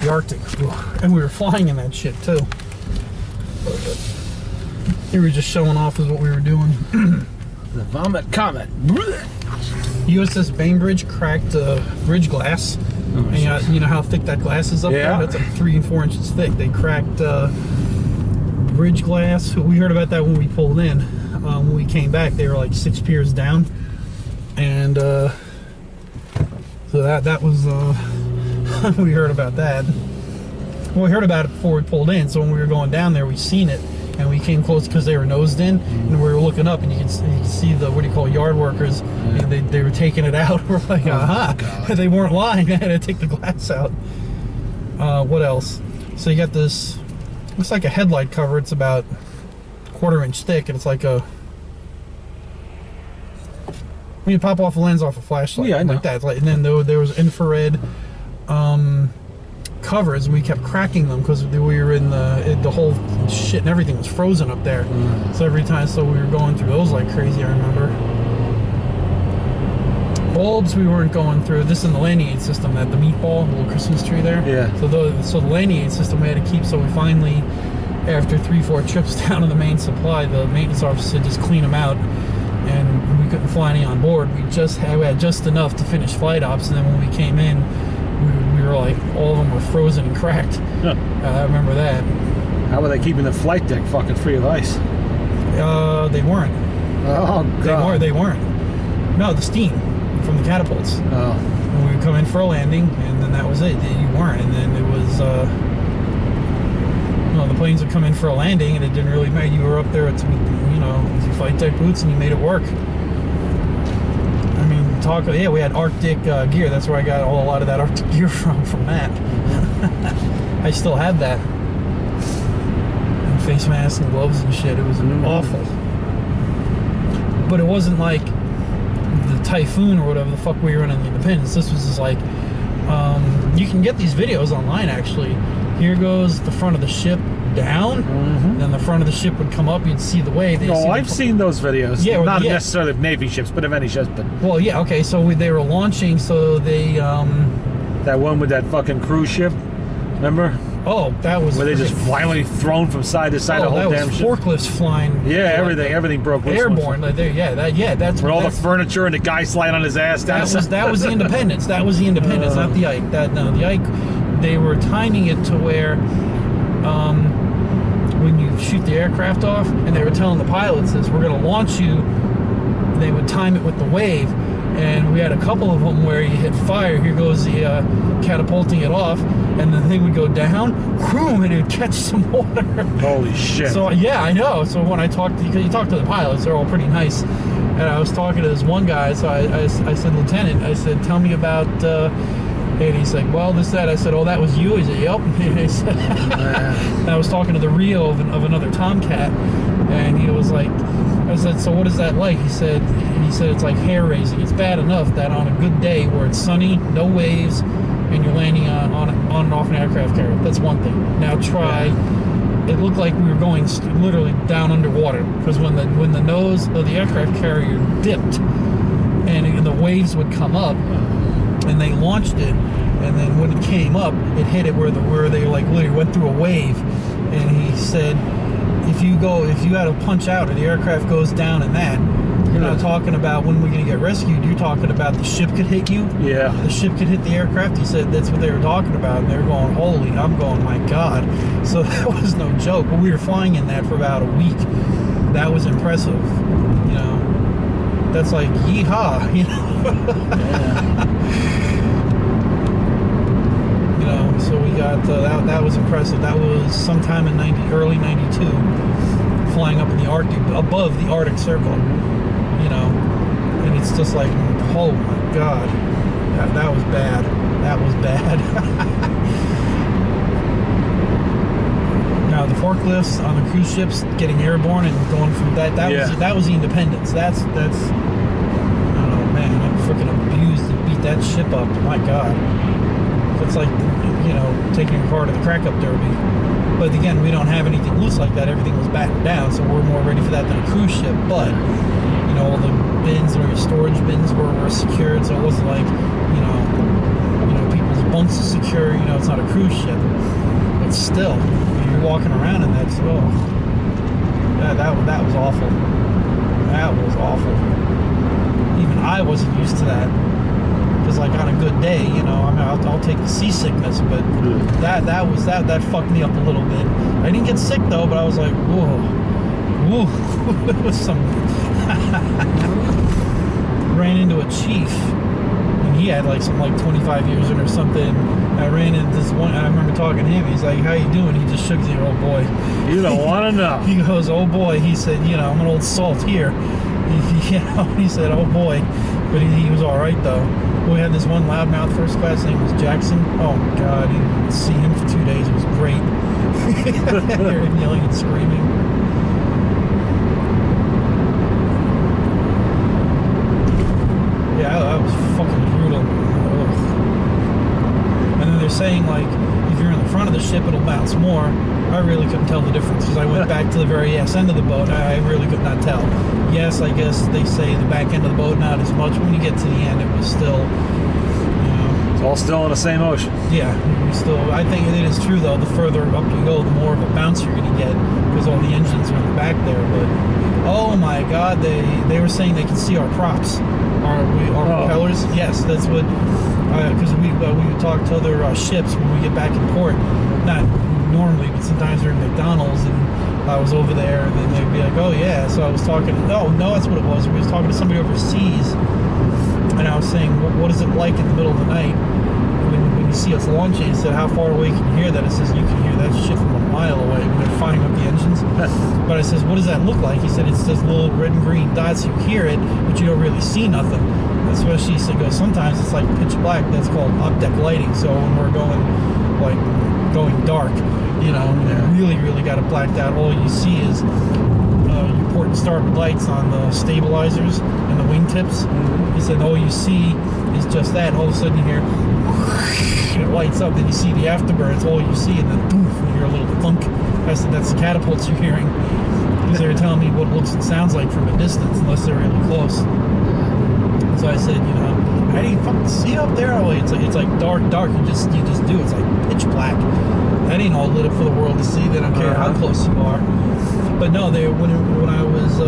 the Arctic, and we were flying in that shit too. We were just showing off is what we were doing. The Vomit Comet. USS Bainbridge cracked bridge glass. Oh, and you know how thick that glass is up there? That's like 3 and 4 inches thick. They cracked bridge glass. We heard about that when we pulled in. When we came back, they were like 6 piers down, and so that was we heard about that. Well, we heard about it before we pulled in. So when we were going down there, we seen it, and we came close because they were nosed in, and we were looking up, and you could see the, what do you call, yard workers, and they were taking it out. We're like, they weren't lying. They had to take the glass out. What else? So you got this, looks like a headlight cover. It's about 1/4 inch thick, and it's like a, when you pop off a lens off a flashlight, like that. It's like, and then there was infrared covers, and we kept cracking them because we were in the whole shit and everything was frozen up there. So every time, so we were going through those like crazy. I remember bulbs we weren't going through. This in the landing aid system, that the meatball, the little Christmas tree there. Yeah. So the landing aid system we had to keep. So we finally, after 3-4 trips down to the main supply, the maintenance officer said just clean them out, and we couldn't fly any on board. We had just enough to finish flight ops, and then when we came in, we were like, all of them were frozen and cracked. Huh. I remember that. How were they keeping the flight deck fucking free of ice? They weren't. Oh, God. They weren't. No, the steam from the catapults. Oh. And we would come in for a landing, and then that was it. You weren't. And then it was, the planes would come in for a landing, and it didn't really matter. You were up there with, with your flight deck boots, and you made it work. We had Arctic gear. That's where I got a lot of that Arctic gear from Matt. I still have that. And face masks and gloves and shit. It was awful. But it wasn't like the Typhoon or whatever the fuck we were in the Independence. This was just like, you can get these videos online actually. Here goes the front of the ship down, then the front of the ship would come up, you'd see the wave. I've seen those videos. Yeah, not necessarily of Navy ships, but of any ships. But well, yeah, okay. So they were launching. So they that one with that fucking cruise ship, remember? Oh, that was where they just violently thrown from side to side. The whole damn ship. Forklifts flying. Yeah, everything broke loose. Airborne. That's where all the furniture and the guy sliding on his ass. That was the Independence. That was the Independence, not the Ike. The Ike, they were timing it to where. When you shoot the aircraft off, and they were telling the pilots this, we're going to launch you, they would time it with the wave, and we had a couple of them where you hit fire, here goes the catapulting it off, and the thing would go down, whoom, and it would catch some water. Holy shit. So yeah, I know. So when I talked, because you talk to the pilots, they're all pretty nice, and I was talking to this one guy, so I said, Lieutenant, I said, tell me about and he's like, well, this, that. I said, oh, that was you? He said, yep. And, he said, and I was talking to the Rio of another Tomcat, and he was like, I said, so what is that like? He said it's like hair raising. It's bad enough that on a good day where it's sunny, no waves, and you're landing on and off an aircraft carrier. That's one thing. Now try, it looked like we were going literally down underwater, because when the nose of the aircraft carrier dipped, and the waves would come up, and they launched it, and then when it came up, it hit it where they like literally went through a wave. And he said, if you had to punch out or the aircraft goes down in that, you're not talking about when we're going to get rescued. You're talking about the ship could hit you. Yeah. The ship could hit the aircraft. He said that's what they were talking about, and they were going, holy. I'm going, my God. So that was no joke. But we were flying in that for about a week. That was impressive. That's like yeehaw. Yeah. So we got that was impressive. That was sometime in early '92, flying up in the Arctic, above the Arctic Circle, and it's just like, oh my God, that was bad. That was bad. Now the forklifts on the cruise ships getting airborne and going from that was the Independence. That's I don't know, man, I freaking abused and beat that ship up. My God. It's like, taking a car to the crack-up derby. But again, we don't have anything loose like that. Everything was battened down, so we're more ready for that than a cruise ship. But, all the bins or your storage bins were secured, so it wasn't like, people's bunks secure. You know, it's not a cruise ship, but still, you're walking around and that's yeah, that was awful. That was awful. Even I wasn't used to that. Because like on a good day, you know, I mean, I'll take the seasickness, but that fucked me up a little bit. I didn't get sick though, but I was like, whoa, it was some. Ran into a chief, and he had like some 25 years in or something. I ran into this one. I remember talking to him. He's like, "How you doing?" He just shook his head. Oh boy, you don't want to know. He goes, "Oh boy." He said, "You know, I'm an old salt here." You know, he said, "Oh boy," but he was all right though. We had this one loudmouth first class. His name was Jackson. Oh my God, you didn't see him for 2 days. It was great. Hear him yelling and screaming. Yeah, that was fucking brutal. Ugh. And then they're saying like, if you're in the front of the ship, it'll bounce more. I really couldn't tell the difference because I went back to the very end of the boat. I really could not tell. Yes, I guess they say the back end of the boat not as much. When you get to the end, it was still, you know, it's all still in the same ocean. Yeah, still. I think it is true though. The further up you go, the more of a bounce you're going to get because all the engines are in the back there. But oh my God, they were saying they can see our props, our propellers. Yes, that's what. Because we would talk to other ships when we get back in port. Not normally, but sometimes they're in McDonald's and I was over there and then they'd be like, oh yeah. So I was talking, no, that's what it was. We was talking to somebody overseas and I was saying, what is it like in the middle of the night when you see us launching? He said, how far away can you hear that? It says, you can hear that shit from a mile away when they're firing up the engines. But I says, what does that look like? He said, it's just little red and green dots. You hear it, but you don't really see nothing. Especially, he said, sometimes it's like pitch black. That's called up-deck lighting. So when we're going dark, you know, you really got it blacked out. All you see is your port and starboard lights on the stabilizers and the wingtips. He said all you see is just that. All of a sudden you hear it lights up, then you see the afterburners. All you see, and then poof, you hear a little thunk. I said that's the catapults you're hearing because they were telling me what it looks and sounds like from a distance, unless they're really close. So I said, you know, how do you fucking see up there? Oh, it's like dark. You just do. It's like pitch black. That ain't all lit up for the world to see. They don't care how close you are. But no, when I was,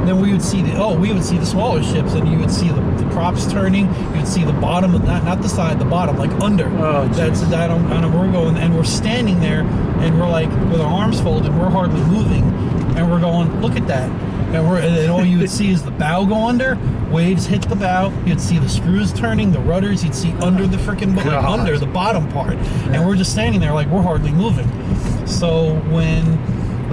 then we would see the smaller ships, and you would see the props turning. You would see the bottom, not the side, the bottom, like under. Oh, that's that. We're going, and we're standing there, and we're like with our arms folded. We're hardly moving, and we're going, look at that. And all you would see is the bow go under, waves hit the bow, you'd see the screws turning, the rudders, you'd see under the freaking boat, like under the bottom part. And we're just standing there like we're hardly moving. So when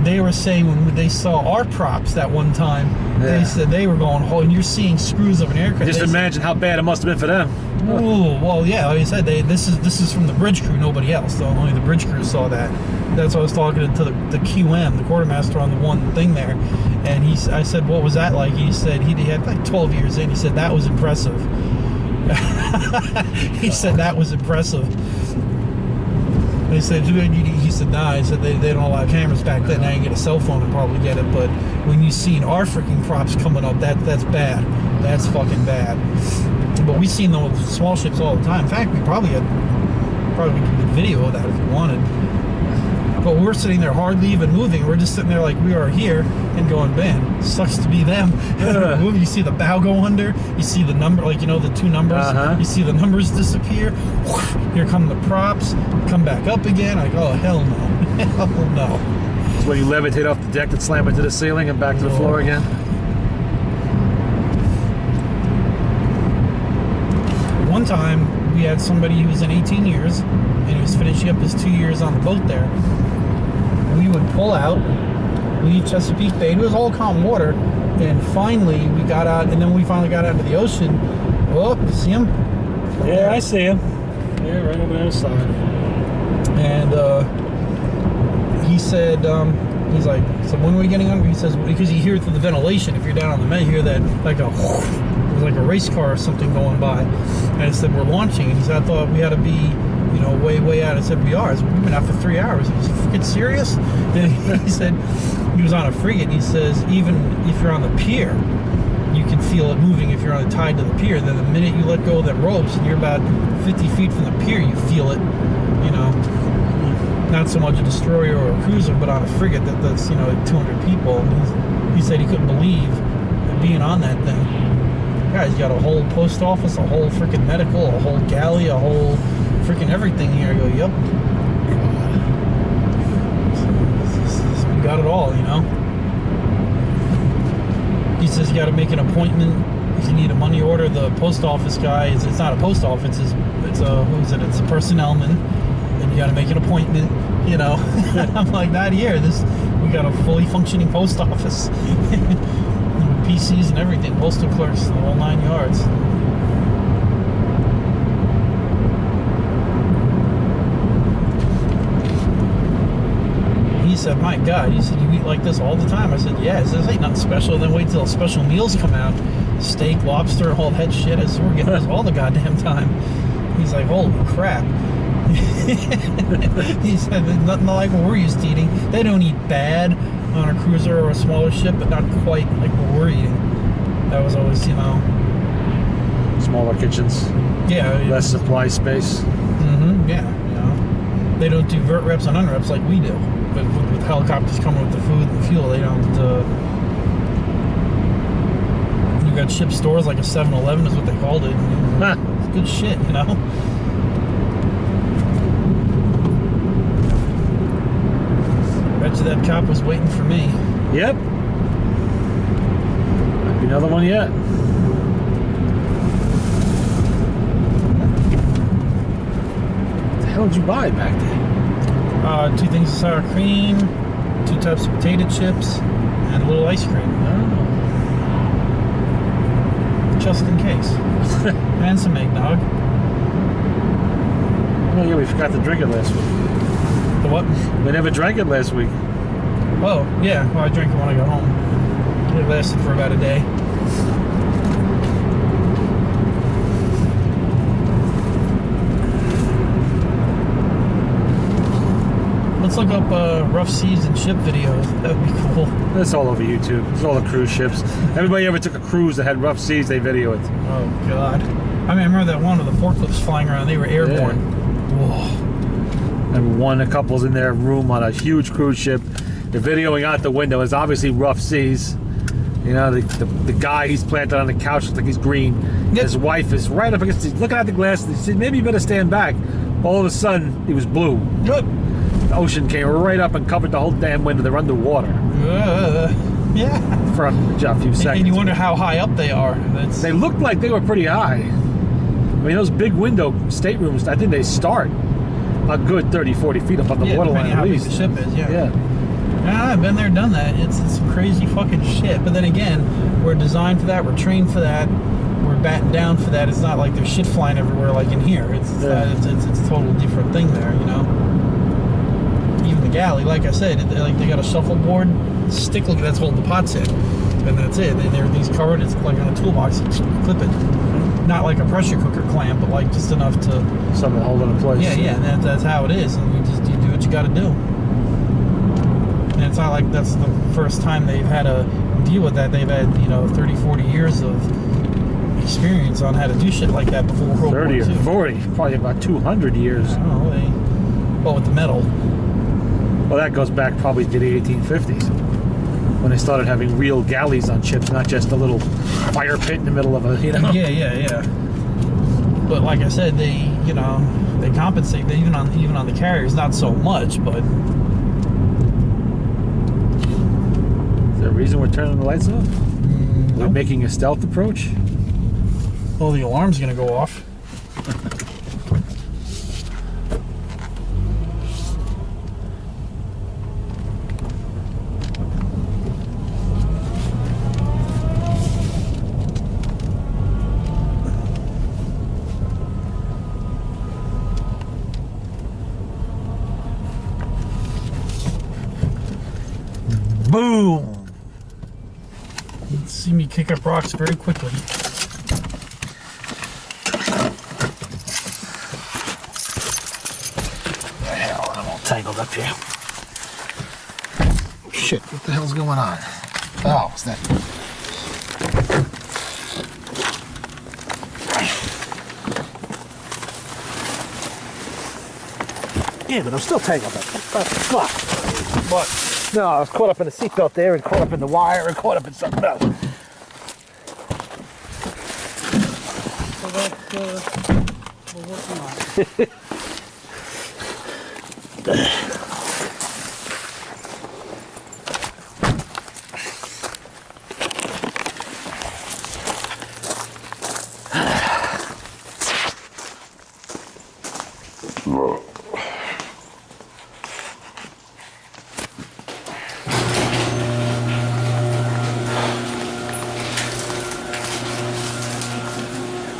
they were saying when they saw our props that one time, they said they were going, oh, and you're seeing screws of an aircraft. Just imagine how bad it must have been for them. Oh, well, yeah, like I said, this is from the bridge crew, nobody else. So only the bridge crew saw that. That's why I was talking to the QM, the quartermaster on the one thing there. And I said, what was that like? He said he had like 12 years in. He said, that was impressive. He said, that was impressive. They said, he said, nah. He said, they don't allow cameras back then. Now you can get a cell phone and probably get it. But when you seen our freaking props coming up, that's bad. That's fucking bad. But we seen those small ships all the time. In fact, we probably could do video of that if we wanted. But we're sitting there hardly even moving. We're just sitting there like we are here and going, man, sucks to be them. You see the bow go under. You see the number, like, you know, the two numbers. You see the numbers disappear. Here come the props. Come back up again. Like, oh, hell no. Hell no. It's when you levitate off the deck and slam into the ceiling and back to the floor again. One time, we had somebody who was in 18 years, and he was finishing up his 2 years on the boat there. We would pull out, leave Chesapeake Bay, and it was all calm water, and finally we got out, and then we finally got out into the ocean. Oh, you see him? Yeah, I see him. Yeah, right over the other side. And he said, he's like, so when are we getting under? He says, because you hear it through the ventilation. If you're down on the May, you hear that like a race car or something going by. And I said, we're launching. And he said, I thought we had to be, you know, way out. I said, we are. I said, we've been out for 3 hours. He was freaking serious? And he said, he was on a frigate. And he says, even if you're on the pier, you can don't feel it moving if you're on tied to the pier. Then the minute you let go of the ropes and you're about 50 feet from the pier, you feel it, you know. Not so much a destroyer or a cruiser, but on a frigate that's, you know, 200 people. And he said he couldn't believe being on that thing. Guys, you got a whole post office, a whole freaking medical, a whole galley, a whole freaking everything here. I go, yep. We got it all, you know. He says you got to make an appointment if you need a money order. The post office guy, it's not a post office, it's a, who is it? It's a personnelman, and you got to make an appointment, you know. I'm like, not here. We got a fully functioning post office. PCs and everything, postal clerks, the whole 9 yards. He said, my God, he said, you eat like this all the time? I said, yeah. He says, ain't nothing special. Then wait till special meals come out. Steak, lobster, all that shit. I said, we're getting this all the goddamn time. He's like, holy crap. He said, nothing like what we're used to eating. They don't eat bad on a cruiser or a smaller ship, but not quite like what we're eating. That was always, you know, Smaller kitchens. Yeah. Less supply space. Mm-hmm. Yeah. You know, they don't do vert reps and unreps like we do. But with helicopters coming with the food and the fuel, they don't. You got ship stores like a 7-Eleven is what they called it. Huh. It's good shit, you know. Bet you that cop was waiting for me. Yep. Might be another one yet. What the hell did you buy back there? 2 things of sour cream, 2 types of potato chips, and a little ice cream. Oh. Just in case. And some eggnog. Oh yeah, we forgot to drink it last week. The what? We never drank it last week. Oh, yeah. Well, I drank it when I got home. It lasted for about a day. Let's look up rough seas and ship videos. That would be cool. That's all over YouTube. It's all the cruise ships. Everybody ever took a cruise that had rough seas, they video it. Oh, God. I mean, I remember that one of the forklifts flying around. They were airborne. Yeah. Whoa. And a couple's in their room on a huge cruise ship. They're videoing out the window. It's obviously rough seas. You know, the guy, he's planted on the couch, looks like he's green. Yep. His wife is right up against, he's looking at the glass. He said, maybe you better stand back. All of a sudden, he was blue. Good. The ocean came right up and covered the whole damn window. They're underwater Yeah. for a few seconds. And you wonder how high up they are. They looked like they were pretty high. I mean, those big window staterooms, I think they start a good 30, 40 feet above the waterline depending at how big least. the ship is, yeah. Yeah. I've been there, done that. It's some crazy fucking shit. But then again, we're designed for that. We're trained for that. We're battened down for that. It's not like there's shit flying everywhere like in here. It's a total different thing there, you know. Even the galley, like I said, they got a shuffleboard stick. Look, that's holding the pots in, and that's it. And everything's covered. It's like on a toolbox. You clip it. Not like a pressure cooker clamp, but like just enough to Something to hold it in place. Yeah. And that's how it is. And you do what you got to do. And it's not like that's the first time they've had to deal with that. They've had, 30, 40 years of experience on how to do shit like that before World War II. 30 or 40, probably about 200 years. I don't know. Well, with the metal. Well, that goes back probably to the 1850s when they started having real galleys on ships, not just a little fire pit in the middle of a, Yeah. But like I said, they compensate. Even on the carriers, not so much, but. Is there a reason we're turning the lights off? We're Nope. making a stealth approach? Well, the alarm's gonna go off. Boom! Let's see me kick up rocks very quickly. Hell, I'm all tangled up here. Shit, what the hell's going on? Oh, is that... Yeah, but I'm still tangled up. Fuck. What? No, I was caught up in the seatbelt there and caught up in the wire and caught up in something else. So that's we're working on it.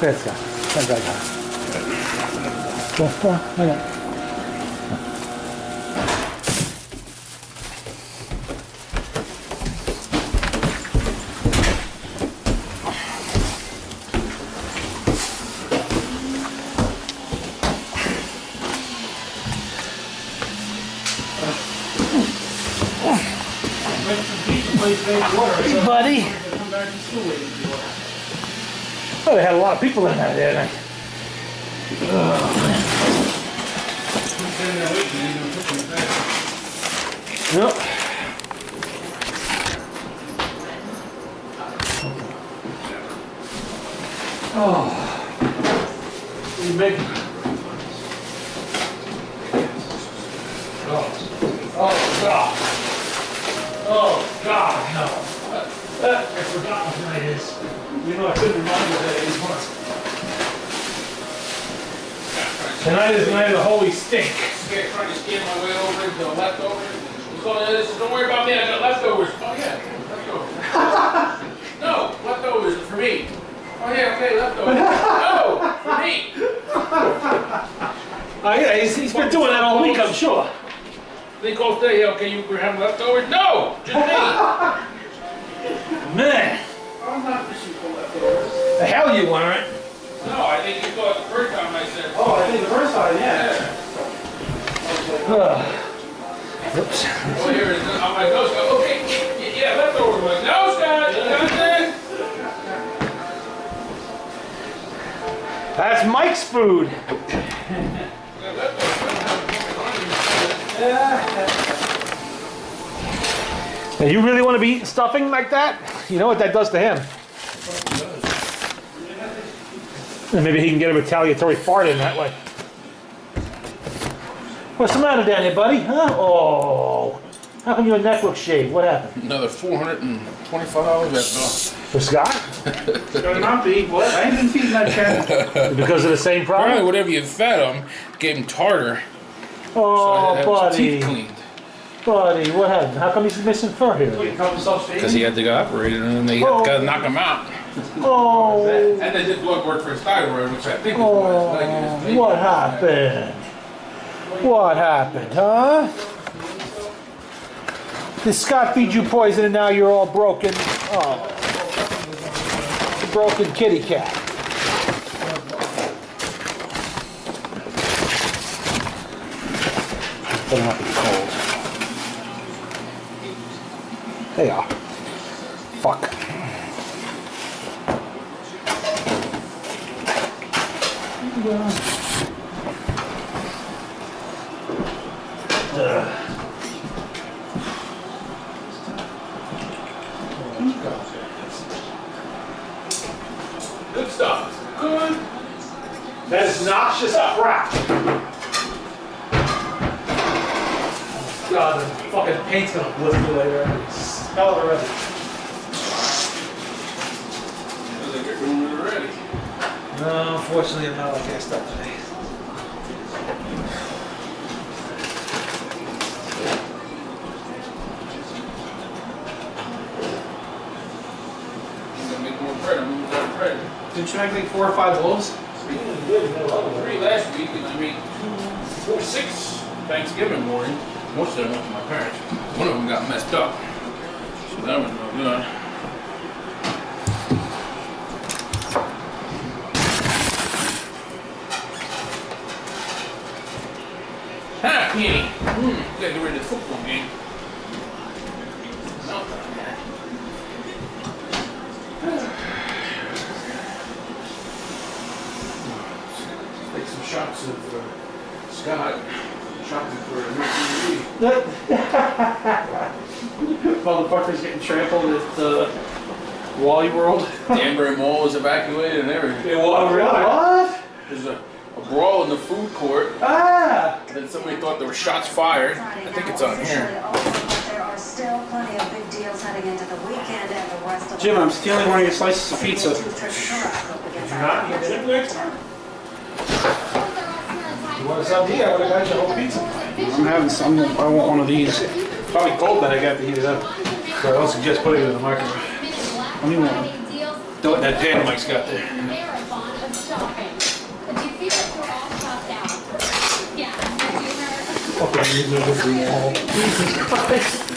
Let's go. Let's go. Go, go, go. Hey, buddy. Oh, they had a lot of people in there, didn't they? Yep. Oh. What are you making? Oh, God. Oh, God, no. I forgot what tonight is. You know, I couldn't remind you that it is once. Tonight is the night of the holy stink. Trying to scan my way over into the leftovers. Don't worry about me, I got leftovers. Oh yeah, leftovers. No, leftovers for me. Oh yeah, okay, leftovers. No, for me. Oh yeah, he's been doing that all week, I'm sure. They call today, okay, you have leftovers? No, just me. Man, I'm not fishing for leftovers. the hell you weren't. No, I think you thought the first time I said. Oh, I think the first time, yeah. Oops. Oh, here it is. I'm like, no, Scott. Okay, yeah, leftovers. I'm like, no, Scott, you got this? That's Mike's food. Now, you really want to be eating stuffing like that? You know what that does to him. And maybe he can get a retaliatory fart in that way. What's the matter down here, buddy? Huh? Oh. How come your neck looks shaved? What happened? Another $425 that's For Scott? Better not be. What? I ain't been feeding that cat. Because of the same probably problem? whatever you fed him gave him tartar. Oh, So I had his buddy. teeth cleaned. Buddy, what happened? How come he's missing fur here? Because he had to go operated and then they got to knock him out. Oh. And they did blood work for his thyroid, which I think is why his leg is What happened? What happened, huh? Did Scott feed you poison and now you're all broken? Oh. Broken kitty cat. Better not be cold. They are. Fuck. Good stuff. Good. That is noxious crap. God, the fucking paint's gonna blister later. I can smell it already. Feels like you're doing it already. No, unfortunately, I'm not like I start today. I'm gonna make more bread. I'm gonna make bread. Didn't you make like 4 or 5 loaves? 3 last week, and I made 4, 6 Thanksgiving morning. Most of them went to my parents. One of them got messed up, so that was no good. Ha, Kenny. Gotta get ready to the football game. Take some shots of Scott. shopping for a new TV. Motherfuckers getting trampled at Wally World. Danbury Mall was evacuated and everything. What? There's a brawl in the food court. Ah! And then somebody thought there were shots fired. I think it's on here. There are still plenty of big deals heading into the weekend and the rest of Jim, I'm stealing one of your slices of pizza. Not you did it next time. You want something? Yeah, I would have got you a whole pizza. I'm having some. I want one of these. Probably cold that I got to heat it up. So I don't suggest putting it in the microwave. I mean, what that Dynamite's got there. Marathon of shopping. Do you feel like we're all shopped out? Yeah, I do her. Fucking music is the wall. Jesus Christ.